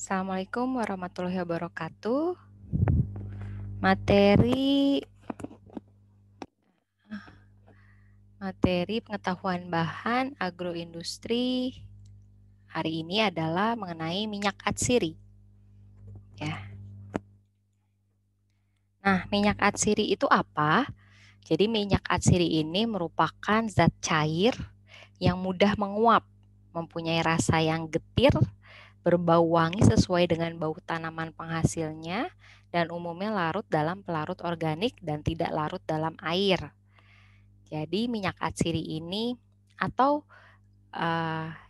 Assalamualaikum warahmatullahi wabarakatuh. Materi pengetahuan bahan agroindustri hari ini adalah mengenai minyak atsiri. Ya. Nah, minyak atsiri itu apa? Jadi minyak atsiri ini merupakan zat cair yang mudah menguap, mempunyai rasa yang getir, berbau wangi sesuai dengan bau tanaman penghasilnya, dan umumnya larut dalam pelarut organik dan tidak larut dalam air. Jadi minyak atsiri ini atau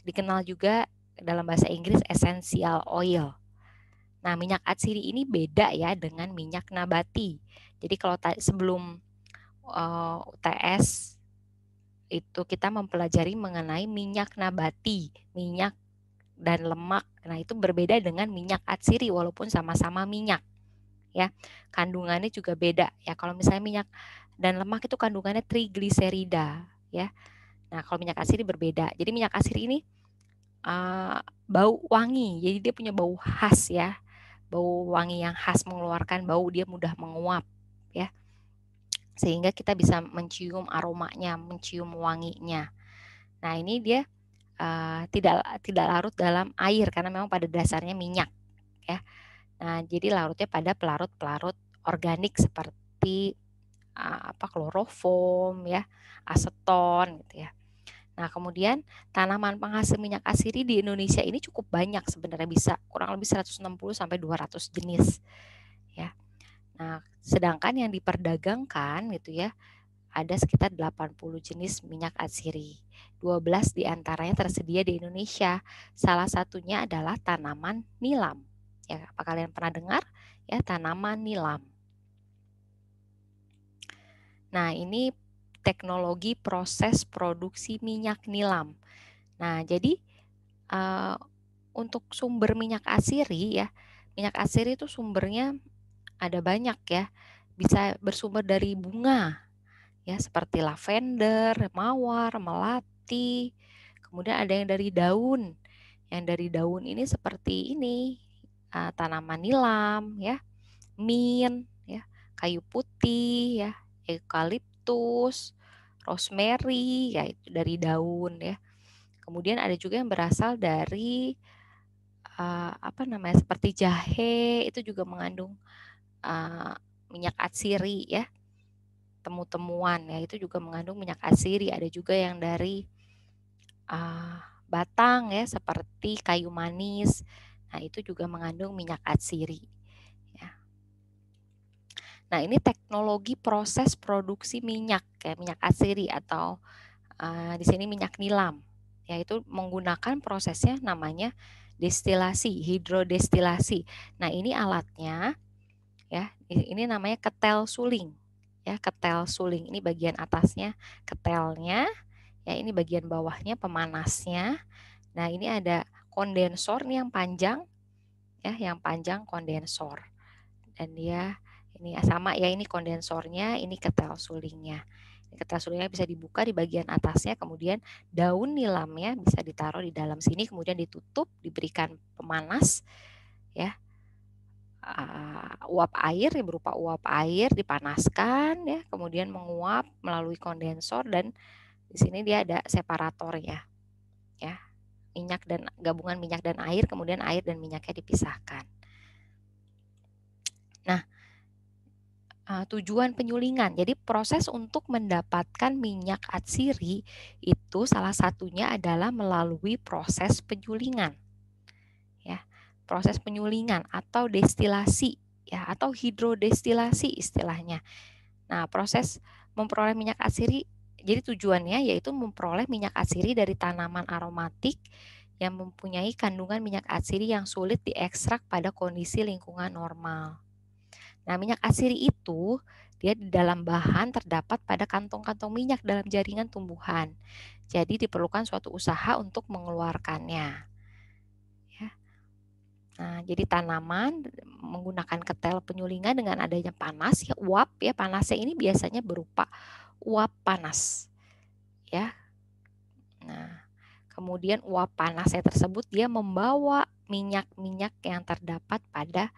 dikenal juga dalam bahasa Inggris essential oil. Nah, minyak atsiri ini beda ya dengan minyak nabati. Jadi kalau sebelum UTS itu kita mempelajari mengenai minyak nabati, minyak dan lemak. Nah, itu berbeda dengan minyak atsiri walaupun sama-sama minyak. Ya, kandungannya juga beda ya. Kalau misalnya minyak dan lemak itu kandungannya trigliserida ya. Nah, kalau minyak atsiri berbeda. Jadi minyak atsiri ini bau wangi. Jadi dia punya bau khas ya. Bau wangi yang khas, mengeluarkan bau, dia mudah menguap ya. Sehingga kita bisa mencium aromanya, mencium wanginya. Nah, ini dia tidak larut dalam air karena memang pada dasarnya minyak ya. Nah, jadi larutnya pada pelarut-pelarut organik seperti kloroform ya, aseton gitu ya. Nah, kemudian tanaman penghasil minyak atsiri di Indonesia ini cukup banyak sebenarnya, bisa kurang lebih 160 sampai 200 jenis ya. Nah, sedangkan yang diperdagangkan gitu ya, ada sekitar 80 jenis minyak atsiri. 12 diantaranya tersedia di Indonesia. Salah satunya adalah tanaman nilam. Ya, apa kalian pernah dengar? Ya, tanaman nilam. Nah, ini teknologi proses produksi minyak nilam. Nah, jadi untuk sumber minyak atsiri ya, minyak atsiri itu sumbernya ada banyak ya. Bisa bersumber dari bunga ya, seperti lavender, mawar, melati. Kemudian ada yang dari daun. Yang dari daun ini seperti ini, tanaman nilam ya, mint ya, kayu putih ya, eukaliptus, rosemary ya, itu dari daun ya. Kemudian ada juga yang berasal dari seperti jahe, itu juga mengandung minyak atsiri ya. Temu-temuan ya, itu juga mengandung minyak atsiri. Ada juga yang dari batang ya, seperti kayu manis. Nah, itu juga mengandung minyak atsiri ya. Nah, ini teknologi proses produksi minyak ya, minyak atsiri atau di sini minyak nilam. Yaitu menggunakan prosesnya namanya destilasi, hidrodestilasi. Nah, ini alatnya ya, ini namanya ketel suling. Ya, ketel suling. Ini bagian atasnya ketelnya, ya ini bagian bawahnya pemanasnya. Nah, ini ada kondensor nih yang panjang ya, yang panjang kondensor. Dan dia ini sama ya, ini kondensornya, ini ketel sulingnya. Ketel sulingnya bisa dibuka di bagian atasnya, kemudian daun nilamnya bisa ditaruh di dalam sini, kemudian ditutup, diberikan pemanas ya. Uap air berupa uap air dipanaskan ya, kemudian menguap melalui kondensor, dan di sini dia ada separatornya ya, minyak dan gabungan minyak dan air, kemudian air dan minyaknya dipisahkan. Nah, tujuan penyulingan. Jadi proses untuk mendapatkan minyak atsiri itu salah satunya adalah melalui proses penyulingan. Ya, proses penyulingan atau destilasi ya, atau hidrodestilasi istilahnya. Nah, proses memperoleh minyak atsiri, jadi tujuannya yaitu memperoleh minyak atsiri dari tanaman aromatik yang mempunyai kandungan minyak atsiri yang sulit diekstrak pada kondisi lingkungan normal. Nah, minyak atsiri itu dia di dalam bahan terdapat pada kantong-kantong minyak dalam jaringan tumbuhan. Jadi diperlukan suatu usaha untuk mengeluarkannya. Ya. Nah, jadi tanaman menggunakan ketel penyulingan dengan adanya panas ya, uap ya, panasnya ini biasanya berupa uap panas ya. Nah, kemudian uap panasnya tersebut dia membawa minyak-minyak yang terdapat pada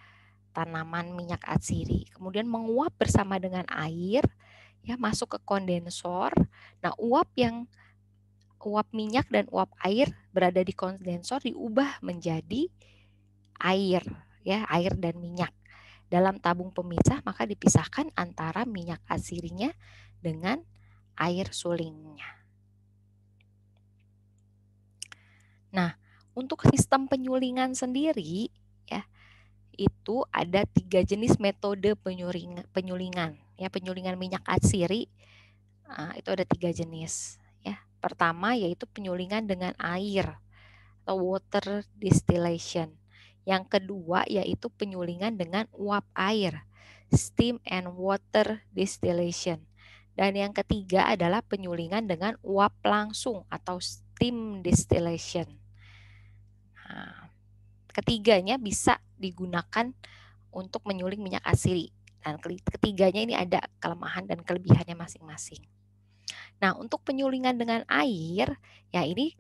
tanaman minyak atsiri, kemudian menguap bersama dengan air, ya, masuk ke kondensor. Nah, uap minyak dan uap air berada di kondensor diubah menjadi air, ya, air dan minyak. Dalam tabung pemisah maka dipisahkan antara minyak atsirinya dengan air sulingnya. Nah, untuk sistem penyulingan sendiri, ya, itu ada 3 jenis metode penyulingan. Ya, penyulingan minyak atsiri itu ada 3 jenis. Ya, pertama yaitu penyulingan dengan air atau water distillation. Yang kedua yaitu penyulingan dengan uap air, steam and water distillation. Dan yang ketiga adalah penyulingan dengan uap langsung atau steam distillation. Nah, ketiganya bisa digunakan untuk menyuling minyak atsiri. Dan ketiganya ini ada kelemahan dan kelebihannya masing-masing. Nah, untuk penyulingan dengan air, ya ini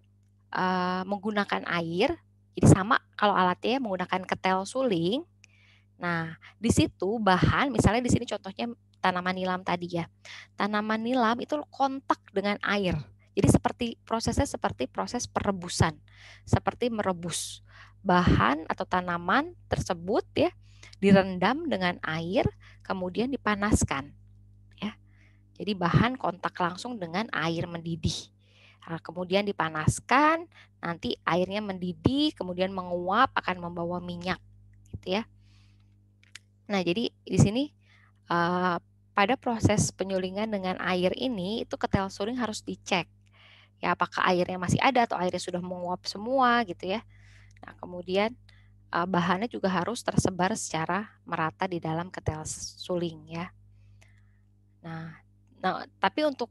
menggunakan air, jadi sama kalau alatnya menggunakan ketel suling. Nah, di situ bahan, misalnya di sini contohnya tanaman nilam tadi ya. Tanaman nilam itu kontak dengan air. Jadi prosesnya seperti proses perebusan, seperti merebus bahan atau tanaman tersebut ya, direndam dengan air, kemudian dipanaskan. Ya. Jadi bahan kontak langsung dengan air mendidih. Nah, kemudian dipanaskan, nanti airnya mendidih, kemudian menguap akan membawa minyak, gitu ya. Nah, jadi di sini pada proses penyulingan dengan air ini itu ketel suling harus dicek. Ya, apakah airnya masih ada atau airnya sudah menguap semua gitu ya. Nah, kemudian bahannya juga harus tersebar secara merata di dalam ketel suling ya. Nah, tapi untuk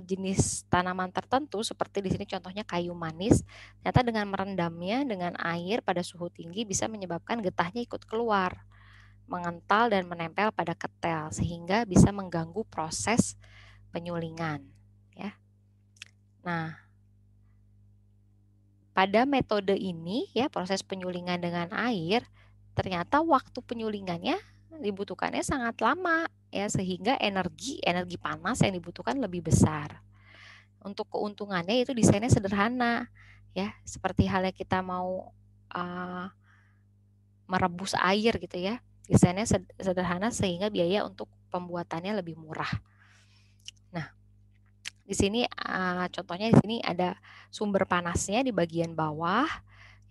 jenis tanaman tertentu seperti di sini contohnya kayu manis, ternyata dengan merendamnya dengan air pada suhu tinggi bisa menyebabkan getahnya ikut keluar, mengental dan menempel pada ketel sehingga bisa mengganggu proses penyulingan ya. Nah, pada metode ini ya proses penyulingan dengan air ternyata waktu penyulingannya dibutuhkannya sangat lama ya sehingga energi panas yang dibutuhkan lebih besar. Untuk keuntungannya itu desainnya sederhana ya, seperti halnya kita mau merebus air gitu ya. Desainnya sederhana sehingga biaya untuk pembuatannya lebih murah. Nah, di sini contohnya di sini ada sumber panasnya di bagian bawah.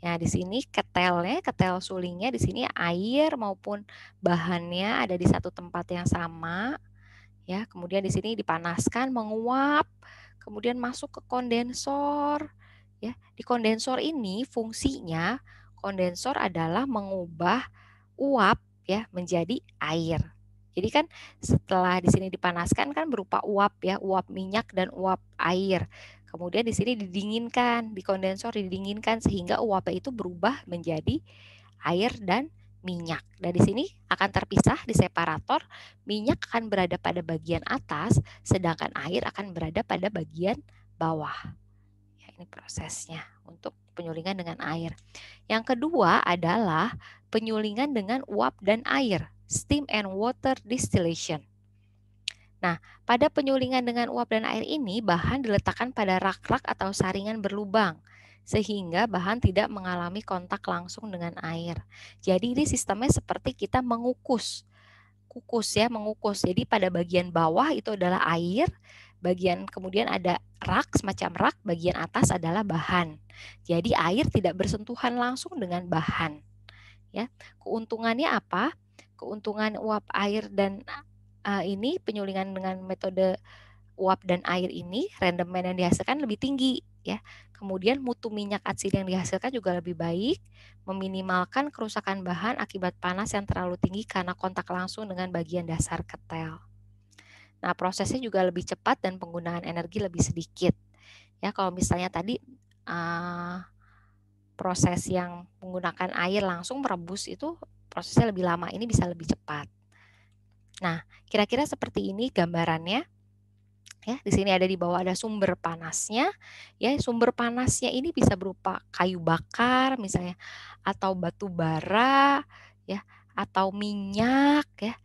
Ya, di sini ketel sulingnya di sini air maupun bahannya ada di satu tempat yang sama. Ya, kemudian di sini dipanaskan, menguap, kemudian masuk ke kondensor. Ya, di kondensor ini fungsinya kondensor adalah mengubah uap ya menjadi air. Jadi kan setelah di sini dipanaskan kan berupa uap ya, uap minyak dan uap air. Kemudian di sini didinginkan, di kondensor didinginkan sehingga uapnya itu berubah menjadi air dan minyak. Dan di sini akan terpisah di separator, minyak akan berada pada bagian atas, sedangkan air akan berada pada bagian bawah. Ya, ini prosesnya untuk penyulingan dengan air. Yang kedua adalah penyulingan dengan uap dan air, steam and water distillation. Nah, pada penyulingan dengan uap dan air ini, bahan diletakkan pada rak-rak atau saringan berlubang, sehingga bahan tidak mengalami kontak langsung dengan air. Jadi ini sistemnya seperti kita mengukus. Mengukus. Jadi pada bagian bawah itu adalah air, kemudian ada rak, semacam rak, bagian atas adalah bahan. Jadi air tidak bersentuhan langsung dengan bahan. Ya, keuntungannya apa? Keuntungan uap air dan ini penyulingan dengan metode uap dan air ini rendemen yang dihasilkan lebih tinggi ya. Kemudian mutu minyak atsiri yang dihasilkan juga lebih baik, meminimalkan kerusakan bahan akibat panas yang terlalu tinggi karena kontak langsung dengan bagian dasar ketel. Nah, prosesnya juga lebih cepat dan penggunaan energi lebih sedikit. Ya, kalau misalnya tadi proses yang menggunakan air langsung merebus itu prosesnya lebih lama, ini bisa lebih cepat. Nah, kira-kira seperti ini gambarannya. Ya, di sini ada di bawah ada sumber panasnya. Ya, sumber panasnya ini bisa berupa kayu bakar misalnya atau batu bara ya, atau minyak ya.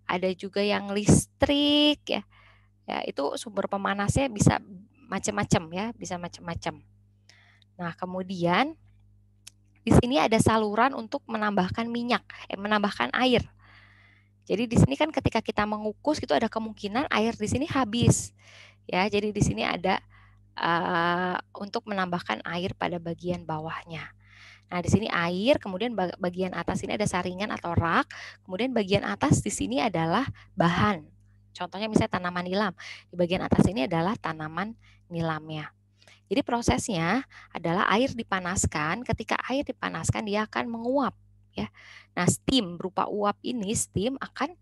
Ada juga yang listrik ya. Ya, itu sumber pemanasnya bisa macam-macam ya, bisa macam-macam. Nah, kemudian di sini ada saluran untuk menambahkan minyak, menambahkan air. Jadi di sini kan ketika kita mengukus itu ada kemungkinan air di sini habis. Ya, jadi di sini ada untuk menambahkan air pada bagian bawahnya. Nah, di sini air, kemudian bagian atas ini ada saringan atau rak, kemudian bagian atas di sini adalah bahan. Contohnya misalnya tanaman nilam. Di bagian atas ini adalah tanaman nilamnya. Jadi prosesnya adalah air dipanaskan, ketika air dipanaskan dia akan menguap ya. Nah, steam berupa uap ini steam akan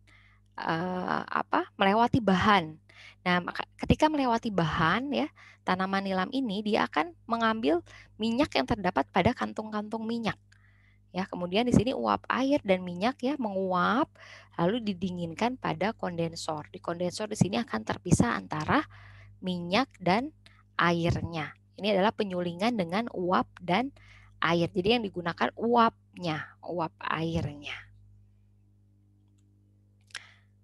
melewati bahan. Nah, ketika melewati bahan ya, tanaman nilam ini dia akan mengambil minyak yang terdapat pada kantung-kantung minyak. Ya, kemudian di sini uap air dan minyak ya menguap lalu didinginkan pada kondensor. Di kondensor di sini akan terpisah antara minyak dan airnya. Ini adalah penyulingan dengan uap dan air. Jadi yang digunakan uapnya, uap airnya.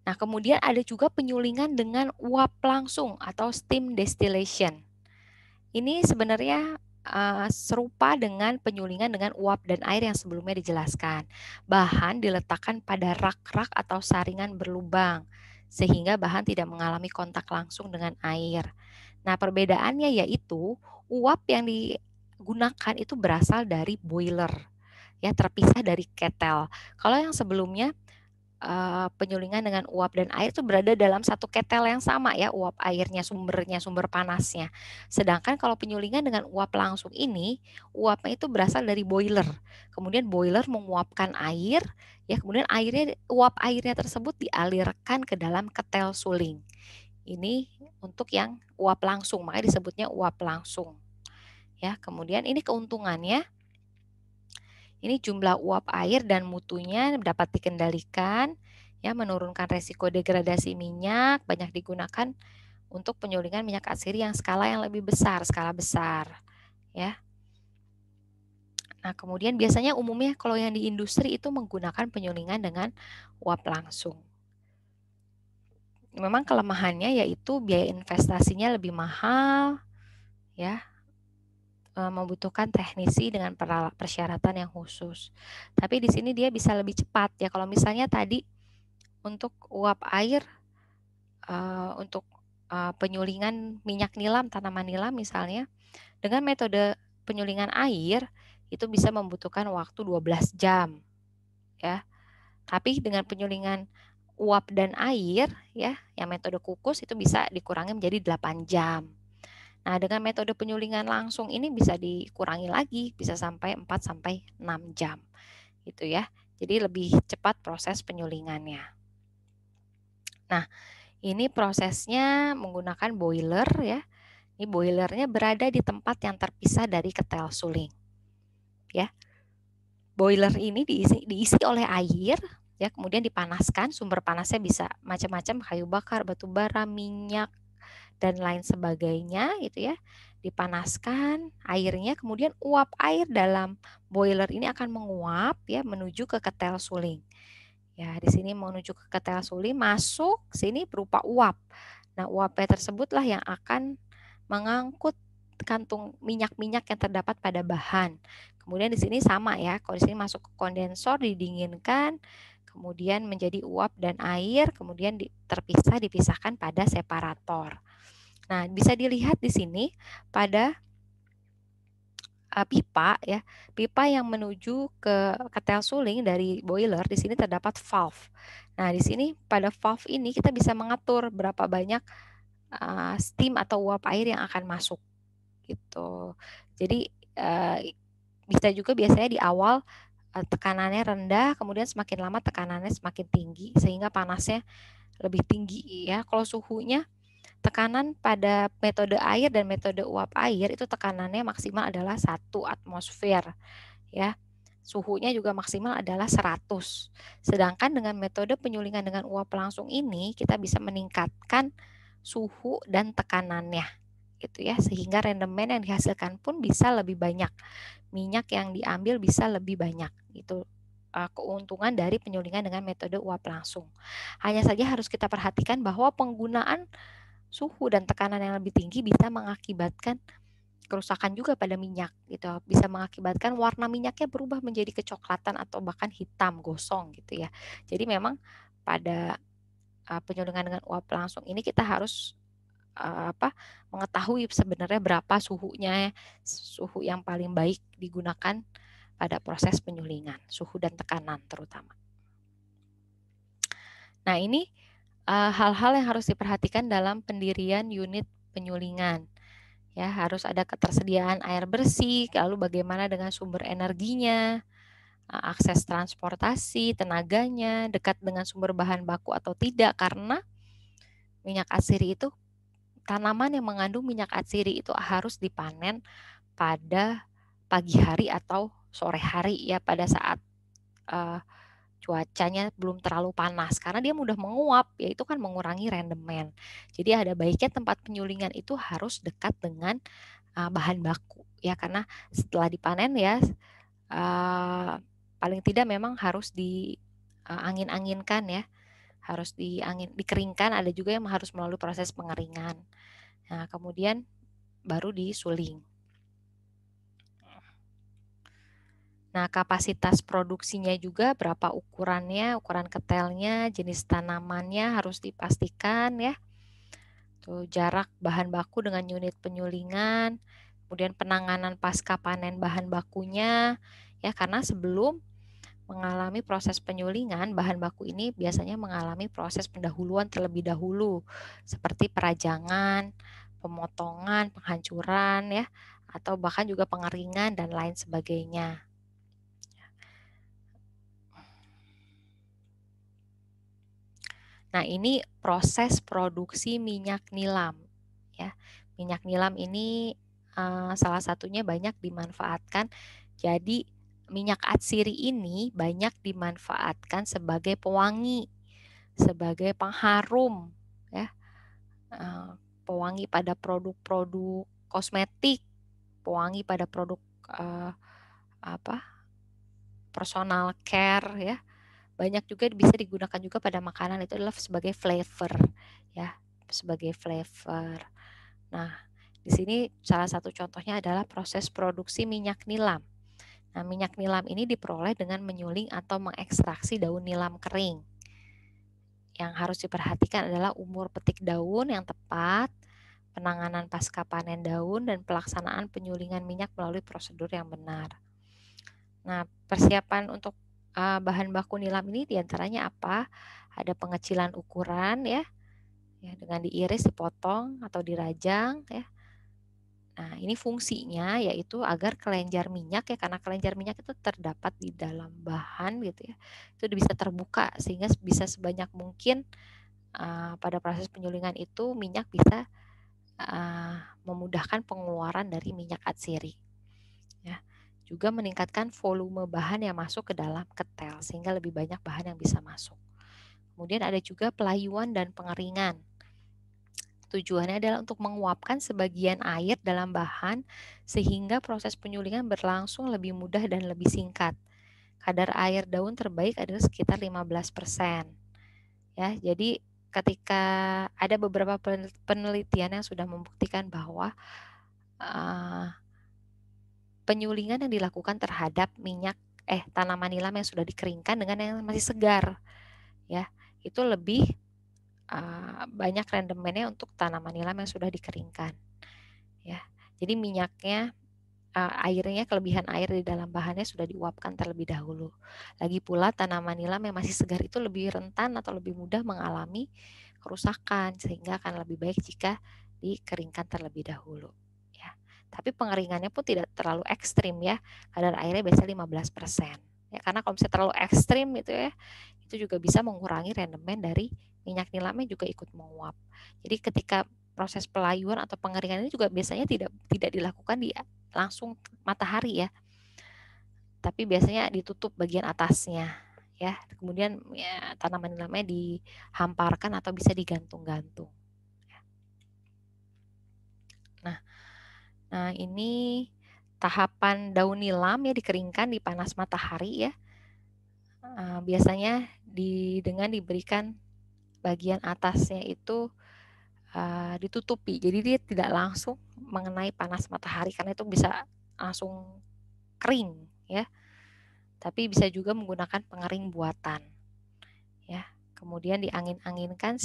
Nah, kemudian ada juga penyulingan dengan uap langsung atau steam distillation. Ini sebenarnya serupa dengan penyulingan dengan uap dan air yang sebelumnya dijelaskan. Bahan diletakkan pada rak-rak atau saringan berlubang, sehingga bahan tidak mengalami kontak langsung dengan air. Nah, perbedaannya yaitu uap yang digunakan itu berasal dari boiler, ya terpisah dari ketel. Kalau yang sebelumnya penyulingan dengan uap dan air itu berada dalam satu ketel yang sama ya, uap airnya, sumbernya, sumber panasnya. Sedangkan kalau penyulingan dengan uap langsung ini, uapnya itu berasal dari boiler. Kemudian boiler menguapkan air, ya kemudian uap airnya tersebut dialirkan ke dalam ketel suling. Ini untuk yang uap langsung, makanya disebutnya uap langsung. Ya, kemudian ini keuntungannya. Ini jumlah uap air dan mutunya dapat dikendalikan, ya menurunkan resiko degradasi minyak, banyak digunakan untuk penyulingan minyak atsiri yang skala yang lebih besar, skala besar, ya. Nah, kemudian biasanya umumnya kalau yang di industri itu menggunakan penyulingan dengan uap langsung. Memang kelemahannya yaitu biaya investasinya lebih mahal, ya, membutuhkan teknisi dengan persyaratan yang khusus. Tapi di sini dia bisa lebih cepat ya. Kalau misalnya tadi untuk uap air, untuk penyulingan minyak nilam, tanaman nilam misalnya, dengan metode penyulingan air itu bisa membutuhkan waktu 12 jam ya. Tapi dengan penyulingan uap dan air ya, yang metode kukus itu bisa dikurangi menjadi 8 jam. Nah, dengan metode penyulingan langsung ini bisa dikurangi lagi, bisa sampai 4 sampai 6 jam. Gitu ya. Jadi lebih cepat proses penyulingannya. Nah, ini prosesnya menggunakan boiler ya. Ini boilernya berada di tempat yang terpisah dari ketel suling. Ya. Boiler ini diisi oleh air ya, kemudian dipanaskan, sumber panasnya bisa macam-macam, kayu bakar, batu bara, minyak, dan lain sebagainya gitu ya. Dipanaskan airnya, kemudian uap air dalam boiler ini akan menguap ya menuju ke ketel suling. Ya, di sini menuju ke ketel suling, masuk sini berupa uap. Nah, uapnya tersebutlah yang akan mengangkut kantung minyak-minyak yang terdapat pada bahan. Kemudian di sini sama ya, kalau di sini masuk ke kondensor didinginkan, kemudian menjadi uap dan air, kemudian dipisahkan pada separator. Nah, bisa dilihat di sini pada pipa ya, pipa yang menuju ke ketel suling dari boiler di sini terdapat valve. Nah, di sini pada valve ini kita bisa mengatur berapa banyak steam atau uap air yang akan masuk gitu. Jadi bisa juga biasanya di awal tekanannya rendah, kemudian semakin lama tekanannya semakin tinggi sehingga panasnya lebih tinggi ya. Kalau suhunya tekanan pada metode air dan metode uap air itu tekanannya maksimal adalah 1 atmosfer ya. Suhunya juga maksimal adalah 100. Sedangkan dengan metode penyulingan dengan uap langsung ini kita bisa meningkatkan suhu dan tekanannya gitu ya, sehingga rendemen yang dihasilkan pun bisa lebih banyak, minyak yang diambil bisa lebih banyak. Itu keuntungan dari penyulingan dengan metode uap langsung. Hanya saja harus kita perhatikan bahwa penggunaan suhu dan tekanan yang lebih tinggi bisa mengakibatkan kerusakan juga pada minyak gitu, bisa mengakibatkan warna minyaknya berubah menjadi kecoklatan atau bahkan hitam gosong gitu ya. Jadi memang pada penyulingan dengan uap langsung ini kita harus mengetahui sebenarnya berapa suhunya, suhu yang paling baik digunakan pada proses penyulingan, suhu dan tekanan terutama. Nah, ini hal-hal yang harus diperhatikan dalam pendirian unit penyulingan. Ya, harus ada ketersediaan air bersih, lalu bagaimana dengan sumber energinya, akses transportasi, tenaganya, dekat dengan sumber bahan baku atau tidak, karena minyak atsiri itu, tanaman yang mengandung minyak atsiri itu harus dipanen pada pagi hari atau sore hari ya, pada saat cuacanya belum terlalu panas, karena dia mudah menguap, ya itu kan mengurangi rendemen. Jadi ada baiknya tempat penyulingan itu harus dekat dengan bahan baku ya, karena setelah dipanen ya paling tidak memang harus diangin-anginkan ya, harus dikeringkan, ada juga yang harus melalui proses pengeringan. Nah, kemudian baru disuling. Nah, kapasitas produksinya juga berapa ukurannya, ukuran ketelnya, jenis tanamannya harus dipastikan ya. Tuh, jarak bahan baku dengan unit penyulingan, kemudian penanganan pasca panen bahan bakunya ya, karena sebelum mengalami proses penyulingan, bahan baku ini biasanya mengalami proses pendahuluan terlebih dahulu, seperti perajangan, pemotongan, penghancuran ya, atau bahkan juga pengeringan dan lain sebagainya. Nah, ini proses produksi minyak nilam ya. Minyak nilam ini salah satunya banyak dimanfaatkan. Jadi minyak atsiri ini banyak dimanfaatkan sebagai pewangi, sebagai pengharum ya. Pewangi pada produk-produk kosmetik, pewangi pada produk personal care ya. Banyak juga bisa digunakan juga pada makanan, itu adalah sebagai flavor ya, sebagai flavor. Nah, di sini salah satu contohnya adalah proses produksi minyak nilam. Nah, minyak nilam ini diperoleh dengan menyuling atau mengekstraksi daun nilam kering. Yang harus diperhatikan adalah umur petik daun yang tepat, penanganan pasca panen daun, dan pelaksanaan penyulingan minyak melalui prosedur yang benar. Nah, persiapan untuk bahan baku nilam ini diantaranya apa? Ada pengecilan ukuran ya, dengan diiris, dipotong atau dirajang ya. Nah, ini fungsinya yaitu agar kelenjar minyak ya, karena kelenjar minyak itu terdapat di dalam bahan gitu ya, itu bisa terbuka sehingga bisa sebanyak mungkin pada proses penyulingan itu minyak bisa memudahkan pengeluaran dari minyak atsiri. Ya. Juga meningkatkan volume bahan yang masuk ke dalam ketel sehingga lebih banyak bahan yang bisa masuk. Kemudian ada juga pelayuan dan pengeringan. Tujuannya adalah untuk menguapkan sebagian air dalam bahan sehingga proses penyulingan berlangsung lebih mudah dan lebih singkat. Kadar air daun terbaik adalah sekitar 15%. Ya, jadi ketika ada beberapa penelitian yang sudah membuktikan bahwa penyulingan yang dilakukan terhadap tanaman nilam yang sudah dikeringkan dengan yang masih segar ya, itu lebih banyak rendemennya untuk tanaman nilam yang sudah dikeringkan ya. Jadi minyaknya, airnya, kelebihan air di dalam bahannya sudah diuapkan terlebih dahulu. Lagi pula tanaman nilam yang masih segar itu lebih rentan atau lebih mudah mengalami kerusakan, sehingga akan lebih baik jika dikeringkan terlebih dahulu. Tapi pengeringannya pun tidak terlalu ekstrim ya, kadar airnya biasanya 15%. Ya, karena kalau misalnya terlalu ekstrim gitu ya, itu juga bisa mengurangi rendemen dari minyak nilamnya, juga ikut menguap. Jadi ketika proses pelayuan atau pengeringan ini juga biasanya tidak dilakukan di langsung matahari ya, tapi biasanya ditutup bagian atasnya ya. Kemudian ya, tanaman nilamnya dihamparkan atau bisa digantung-gantung. Nah, ini tahapan daun nilam ya, dikeringkan di panas matahari ya. Biasanya dengan diberikan bagian atasnya itu ditutupi, jadi dia tidak langsung mengenai panas matahari karena itu bisa langsung kering ya. Tapi bisa juga menggunakan pengering buatan ya. Kemudian diangin-anginkan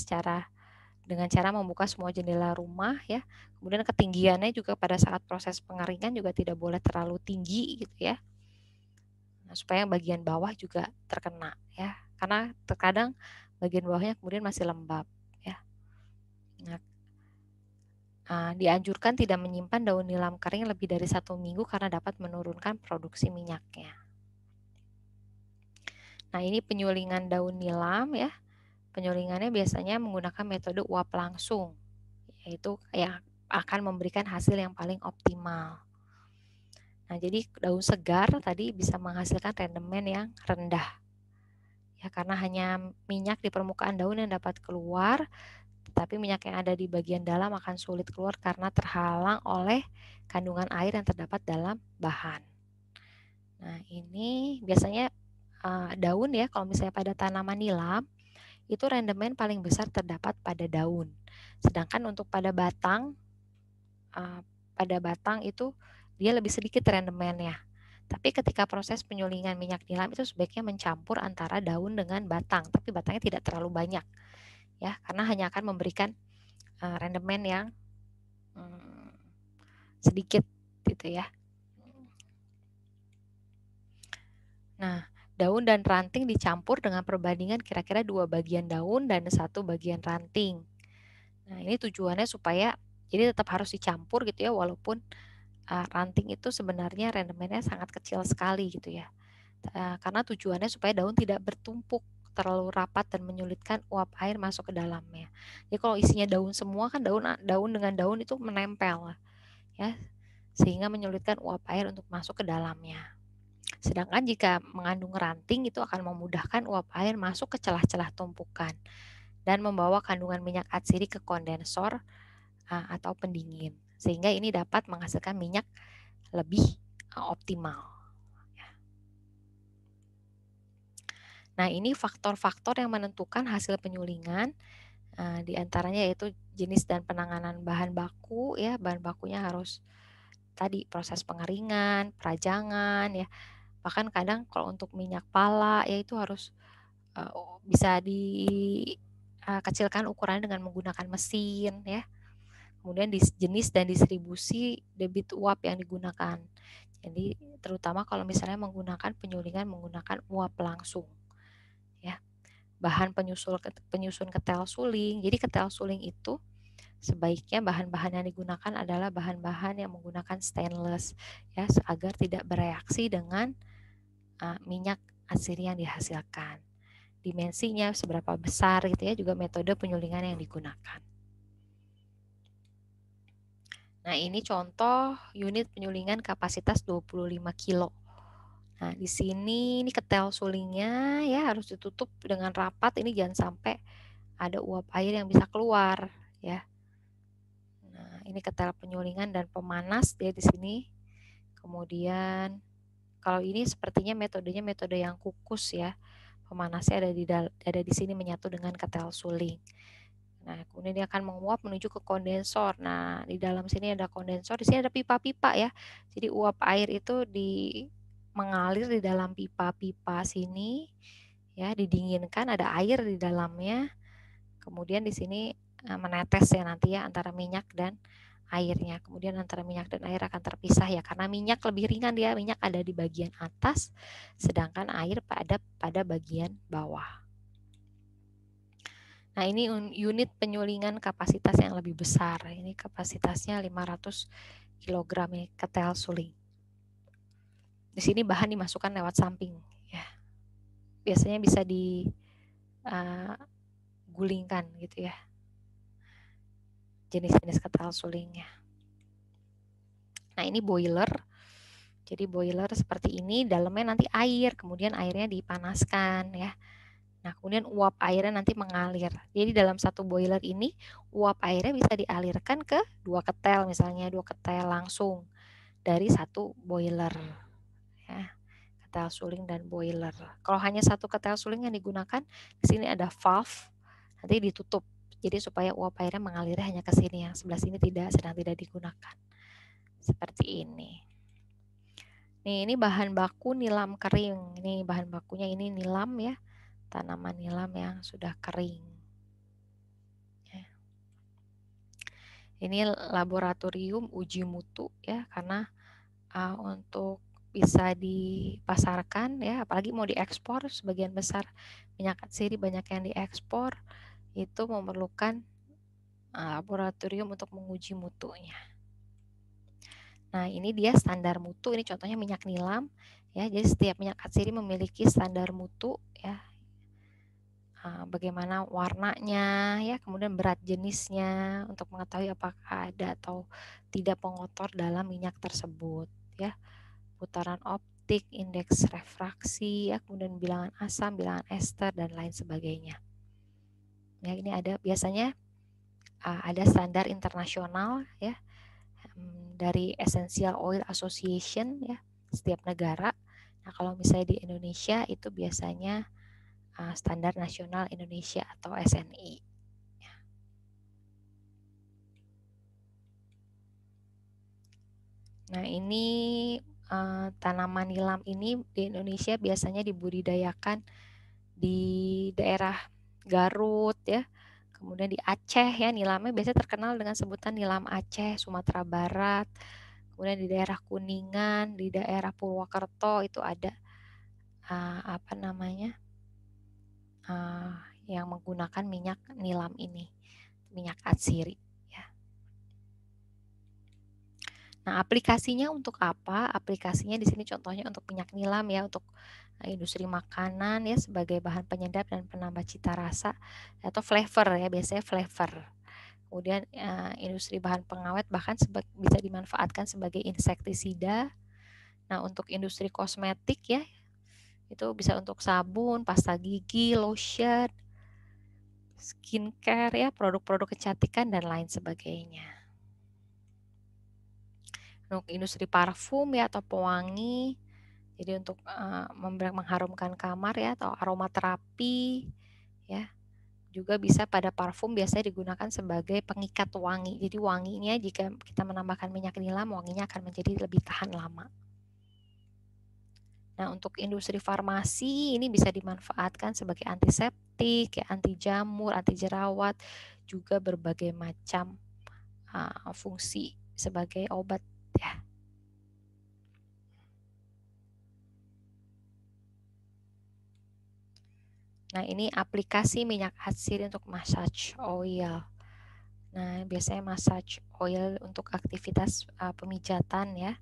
dengan cara membuka semua jendela rumah ya. Kemudian ketinggiannya juga pada saat proses pengeringan juga tidak boleh terlalu tinggi gitu ya. Nah, supaya bagian bawah juga terkena ya. Karena terkadang bagian bawahnya kemudian masih lembab ya. Nah, dianjurkan tidak menyimpan daun nilam kering lebih dari 1 minggu karena dapat menurunkan produksi minyaknya. Nah, ini penyulingan daun nilam ya. Penyulingannya biasanya menggunakan metode uap langsung, yaitu yang akan memberikan hasil yang paling optimal. Nah, jadi daun segar tadi bisa menghasilkan rendemen yang rendah. Ya, karena hanya minyak di permukaan daun yang dapat keluar, tetapi minyak yang ada di bagian dalam akan sulit keluar karena terhalang oleh kandungan air yang terdapat dalam bahan. Nah, ini biasanya daun ya, kalau misalnya pada tanaman nilam, itu rendemen paling besar terdapat pada daun. Sedangkan untuk pada batang itu dia lebih sedikit rendemennya. Tapi ketika proses penyulingan minyak nilam itu sebaiknya mencampur antara daun dengan batang, tapi batangnya tidak terlalu banyak ya, karena hanya akan memberikan rendemen yang sedikit gitu ya. Nah, daun dan ranting dicampur dengan perbandingan kira-kira 2 bagian daun dan 1 bagian ranting. Nah, ini tujuannya supaya jadi tetap harus dicampur gitu ya, walaupun ranting itu sebenarnya rendemennya sangat kecil sekali gitu ya. Karena tujuannya supaya daun tidak bertumpuk terlalu rapat dan menyulitkan uap air masuk ke dalamnya. Jadi kalau isinya daun semua kan daun dengan daun itu menempel ya, sehingga menyulitkan uap air untuk masuk ke dalamnya. Sedangkan jika mengandung ranting itu akan memudahkan uap air masuk ke celah-celah tumpukan dan membawa kandungan minyak atsiri ke kondensor atau pendingin, sehingga ini dapat menghasilkan minyak lebih optimal. Nah, ini faktor-faktor yang menentukan hasil penyulingan, diantaranya yaitu jenis dan penanganan bahan baku ya, bahan bakunya harus tadi proses pengeringan, perajangan ya, bahkan kadang kalau untuk minyak pala ya itu harus bisa dikecilkan ukurannya dengan menggunakan mesin ya. Kemudian jenis dan distribusi debit uap yang digunakan. Jadi terutama kalau misalnya menggunakan penyulingan menggunakan uap langsung ya. Bahan penyusun ketel suling. Jadi ketel suling itu sebaiknya bahan-bahan yang digunakan adalah bahan-bahan yang menggunakan stainless ya, agar tidak bereaksi dengan minyak atsiri yang dihasilkan. Dimensinya seberapa besar gitu ya, juga metode penyulingan yang digunakan. Nah, ini contoh unit penyulingan kapasitas 25 kilo. Nah, di sini ini ketel sulingnya ya harus ditutup dengan rapat, ini jangan sampai ada uap air yang bisa keluar ya. Nah, ini ketel penyulingan dan pemanas dia di sini. Kemudian kalau ini sepertinya metodenya metode yang kukus ya. Pemanasnya ada di sini menyatu dengan ketel suling. Nah, kemudian dia akan menguap menuju ke kondensor. Nah, di dalam sini ada kondensor, di sini ada pipa-pipa ya. Jadi uap air itu mengalir di dalam pipa-pipa sini ya, didinginkan, ada air di dalamnya. Kemudian di sini menetes ya nanti ya antara minyak dan airnya. Kemudian antara minyak dan air akan terpisah ya, karena minyak lebih ringan dia, minyak ada di bagian atas, sedangkan air pada bagian bawah. Nah, ini unit penyulingan kapasitas yang lebih besar. Ini kapasitasnya 500 kg ya, ketel suling. Di sini bahan dimasukkan lewat samping ya. Biasanya bisa digulingkan gitu ya. Jenis-jenis ketel sulingnya. Nah, ini boiler. Jadi boiler seperti ini, dalamnya nanti air, kemudian airnya dipanaskan ya. Nah, kemudian uap airnya nanti mengalir. Jadi dalam satu boiler ini, uap airnya bisa dialirkan ke 2 ketel, misalnya 2 ketel langsung dari satu boiler. Ya, ketel suling dan boiler. Kalau hanya satu ketel suling yang digunakan, di sini ada valve, nanti ditutup. Jadi supaya uap airnya mengalirnya hanya ke sini, yang sebelah sini sedang tidak digunakan. Seperti ini. Nih, ini bahan baku nilam kering. Ini bahan bakunya ini nilam ya. Tanaman nilam yang sudah kering. Ini laboratorium uji mutu ya, karena untuk bisa dipasarkan ya, apalagi mau diekspor, sebagian besar minyak atsiri banyak yang diekspor, itu memerlukan laboratorium untuk menguji mutunya. Nah, ini dia standar mutu, ini contohnya minyak nilam ya. Jadi setiap minyak atsiri memiliki standar mutu ya. Bagaimana warnanya ya, kemudian berat jenisnya untuk mengetahui apakah ada atau tidak pengotor dalam minyak tersebut ya. Putaran optik, indeks refraksi ya, kemudian bilangan asam, bilangan ester dan lain sebagainya. Ya, ini ada biasanya ada standar internasional ya dari Essential Oil Association ya, setiap negara. Nah, kalau misalnya di Indonesia itu biasanya standar nasional Indonesia atau SNI. Nah, ini tanaman nilam ini di Indonesia biasanya dibudidayakan di daerah Garut ya, kemudian di Aceh ya, nilamnya biasanya terkenal dengan sebutan nilam Aceh, Sumatera Barat, kemudian di daerah Kuningan, di daerah Purwokerto itu ada apa namanya yang menggunakan minyak nilam ini, minyak atsiri ya. Nah, aplikasinya untuk apa? Aplikasinya di sini contohnya untuk minyak nilam ya, untuk industri makanan ya, sebagai bahan penyedap dan penambah cita rasa atau flavor ya, biasanya flavor. Kemudian industri bahan pengawet bahkan bisa dimanfaatkan sebagai insektisida. Nah, untuk industri kosmetik ya, itu bisa untuk sabun, pasta gigi, lotion, skincare ya, produk-produk kecantikan dan lain sebagainya. Untuk industri parfum ya atau pewangi, jadi untuk mengharumkan kamar ya, atau aromaterapi ya, juga bisa pada parfum biasanya digunakan sebagai pengikat wangi. Jadi wanginya jika kita menambahkan minyak nilam, wanginya akan menjadi lebih tahan lama. Nah, untuk industri farmasi ini bisa dimanfaatkan sebagai antiseptik, ya, anti jamur, anti jerawat, juga berbagai macam fungsi sebagai obat ya. Nah, ini aplikasi minyak atsiri untuk massage oil. Nah, biasanya massage oil untuk aktivitas pemijatan ya,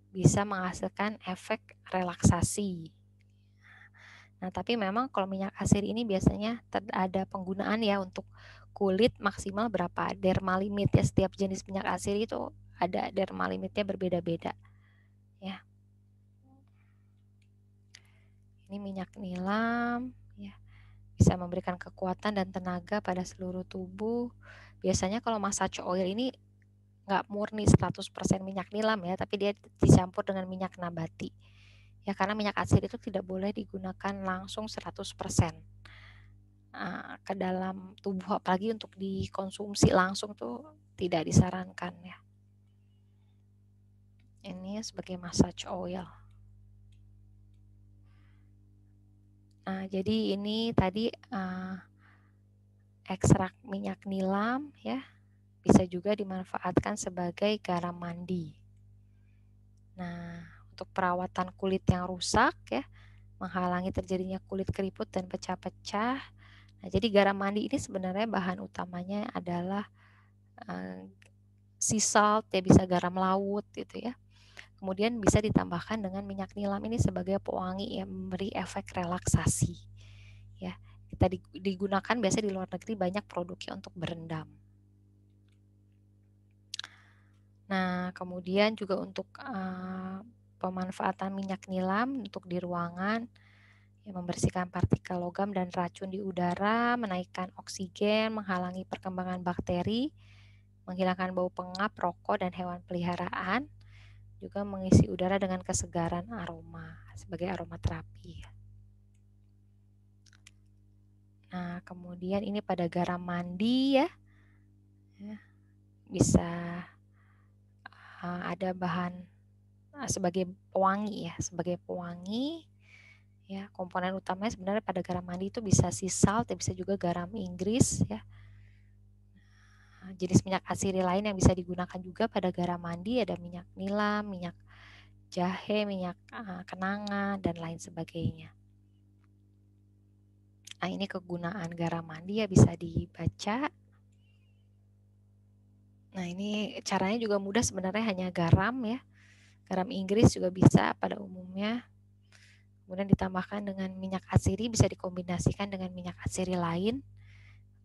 bisa menghasilkan efek relaksasi. Nah, tapi memang kalau minyak atsiri ini biasanya ada penggunaan ya untuk kulit maksimal berapa derma limit ya, setiap jenis minyak atsiri itu ada derma limitnya berbeda-beda ya. Ini minyak nilam ya, bisa memberikan kekuatan dan tenaga pada seluruh tubuh. Biasanya kalau massage oil ini nggak murni 100% minyak nilam ya, tapi dia dicampur dengan minyak nabati. Ya, karena minyak atsiri itu tidak boleh digunakan langsung 100% ke dalam tubuh, apalagi untuk dikonsumsi langsung tuh tidak disarankan ya. Ini sebagai massage oil. Nah, jadi ini tadi ekstrak minyak nilam ya, bisa juga dimanfaatkan sebagai garam mandi. Nah, untuk perawatan kulit yang rusak ya, menghalangi terjadinya kulit keriput dan pecah-pecah. Nah, jadi garam mandi ini sebenarnya bahan utamanya adalah sea salt ya, bisa garam laut gitu ya. Kemudian bisa ditambahkan dengan minyak nilam ini sebagai pewangi yang memberi efek relaksasi. Ya, kita digunakan biasanya di luar negeri banyak produknya untuk berendam. Nah, kemudian juga untuk pemanfaatan minyak nilam untuk di ruangan. Ya, membersihkan partikel logam dan racun di udara, menaikkan oksigen, menghalangi perkembangan bakteri, menghilangkan bau pengap, rokok, dan hewan peliharaan, juga mengisi udara dengan kesegaran aroma sebagai aromaterapi. Nah, kemudian ini pada garam mandi ya, bisa ada bahan sebagai pewangi ya, ya. Komponen utamanya sebenarnya pada garam mandi itu bisa sea salt, ya, bisa juga garam Inggris ya. Jenis minyak asiri lain yang bisa digunakan juga pada garam mandi ada minyak nilam, minyak jahe, minyak kenanga, dan lain sebagainya. Nah, ini kegunaan garam mandi ya, bisa dibaca. Nah, ini caranya juga mudah sebenarnya, hanya garam ya. Garam Inggris juga bisa pada umumnya. Kemudian ditambahkan dengan minyak atsiri, bisa dikombinasikan dengan minyak atsiri lain.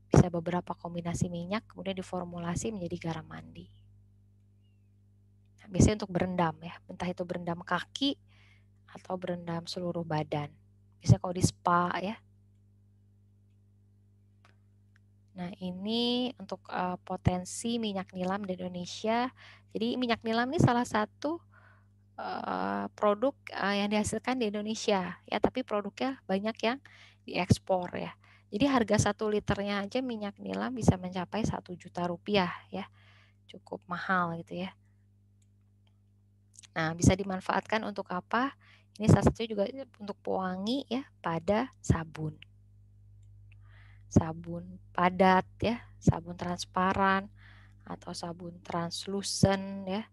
Bisa beberapa kombinasi minyak, kemudian diformulasi menjadi garam mandi. Nah, biasanya untuk berendam ya, entah itu berendam kaki atau berendam seluruh badan. Bisa kalau di spa ya. Nah, ini untuk potensi minyak nilam di Indonesia. Jadi minyak nilam ini salah satu produk yang dihasilkan di Indonesia ya, tapi produknya banyak yang diekspor ya. Jadi harga 1 liternya aja minyak nilam bisa mencapai 1 juta rupiah ya, cukup mahal gitu ya. Nah, bisa dimanfaatkan untuk apa? Ini salah satunya juga untuk pewangi ya pada sabun. Sabun padat ya, sabun transparan atau sabun translucent ya.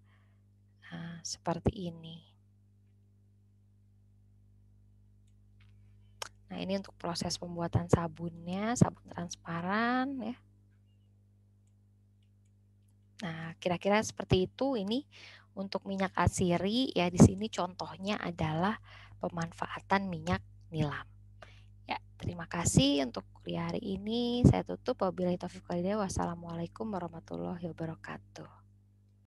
Nah, seperti ini. Nah, ini untuk proses pembuatan sabunnya, sabun transparan ya. Nah, kira-kira seperti itu. Ini untuk minyak atsiri ya, di sini contohnya adalah pemanfaatan minyak nilam. Ya, terima kasih untuk kuliah hari ini. Saya tutup. Wabillahi taufiq walhidayah. Wassalamualaikum warahmatullahi wabarakatuh.